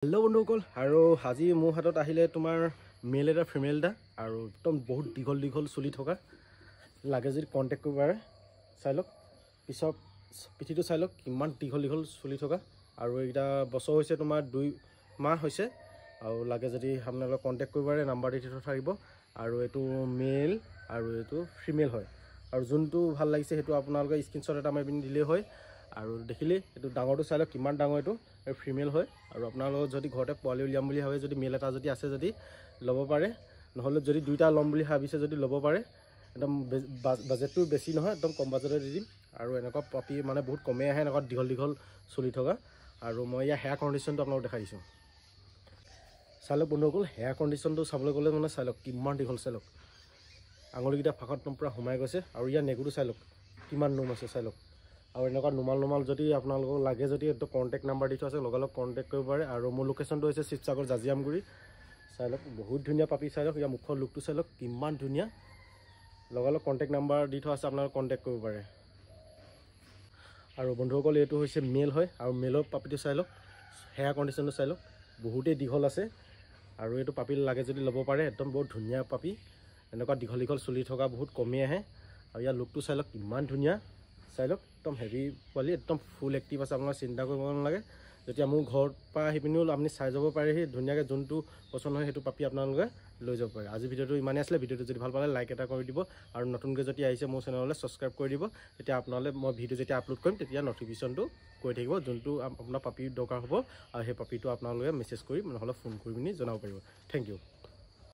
hello बंधुসকল আৰু আজি মোৰ হাতত আহিলে তোমাৰ মেল এটা ফিমেল এটা আৰু একদম বহুত দীঘল চুলি থকা লাগে যদি কন্টাক্ট কৰিব পাৰে চাই লওক পিছত পিঠিটো চাই লওক কিমান দীঘল চুলি থকা আৰু এটা বছৰ হৈছে তোমাৰ 2 মাহ হৈছে আৰু লাগে যদি আপোনালোকে কন্টাক্ট কৰিব পাৰে নাম্বাৰ দি থাকিব আৰু এটো মেল আৰু এটো ফিমেল হয় আৰু যোনটো ভাল লাগিছে হেতু আপোনালোকে স্ক্ৰিনশ্বট এটা মাৰি পিনি দিলে হয় আৰু দেখিলে এটো ডাঙৰটো চাই লওক কিমান ডাঙৰ এটো আৰু ফিমেল হয় আৰু আপোনালোক যদি ঘৰতে পোৱালি উলিয়াম বুলি ভাবে যদি মেল এটা যদি আছে যদি লব পাৰে নহলে যদি দুইটা লম বুলি ভাবিছে যদি লব পাৰে একদম বাজেটটো বেছি নহয় একদম কম বাজেটত দি দিম আৰু এনেকুৱা পপি মানে বহুত কমে আহে এনেকুৱা দীঘল চলি থকা আৰু মই ইয়া হেয়াৰ কন্ডিশনটো আপোনালোক দেখাই দিছো চালক বন্ধুসকল হেয়াৰ কন্ডিশনটো চাবলৈ গলে মানে চালক কিমান দীঘল চালক আঙুলিকেইটা ফাকত পুৰা সোমাই গৈছে আৰু ইয়া নেগুটো চালক কিমান নোম আছে চালক আৰু এনেকুৱা নুমাল যদি আপোনালোকক লাগে যদি এটো কন্টাক্ট নাম্বাৰ দি থোৱা আছে লগালগ কন্টাক্ট কৰিব পাৰে আৰু মোৰ লোকেশনটো হৈছে শিৱসাগৰ জাজিয়ামগুৰি চাইলক বহুত ধুনিয়া পাপি চাইলক ইয়া মুখৰ লুকটো চাইলক কিমান ধুনিয়া লগালগ কন্টাক্ট নাম্বাৰ দি থোৱা আছে আপোনালোকে কন্টাক্ট কৰিব পাৰে আৰু বন্ধুসকল এটো হৈছে মেল হয় আৰু মেলৰ পাপিটো চাইলক হেয়াৰ কন্ডিশনটো চাইলক বহুতে দীঘল আছে আৰু এটো পাপি লাগে যদি লব পাৰে একদম বহুত ধুনিয়া পাপি এনেকুৱা দীঘল চুলি থকা বহুত কমে আহে আৰু ইয়া লুকটো চাইলক কিমান ধুনিয়া চাইলক একদম হেভি পোৱালি একদম ফুল এক্টিভ আছে আপোনালোকে চিন্তা কৰিব নালাগে যেতিয়া মোৰ ঘৰৰ পৰা আহি পিনিও আপুনি চাই যাব পাৰে হি ধুনিয়াকে যোনটো পছন্দ হয় হেতু পাপি আপোনালোকে লৈ যাব পাৰে আজি ভিডিওটো ইমানে আছিলে ভিডিওটো যদি ভাল পালে লাইক এটা কৰি দিব আৰু নতুনকৈ যদি আহিছে মোৰ চেনেললৈ সাবস্ক্ৰাইব কৰি দিব তেতিয়া আপোনালোকে মই ভিডিও যেতিয়া আপলোড কৰিম তেতিয়া নটিফিকেশনটো কৈ থাকিব যোনটো আপোনাৰ পাপি দৰকাৰ হ'ব আৰু সেই পাপিটো আপোনালোকে মেছেজ কৰি নহলে ফোন কৰি পিনি জনাব পাৰিব থ্যাংক ইউ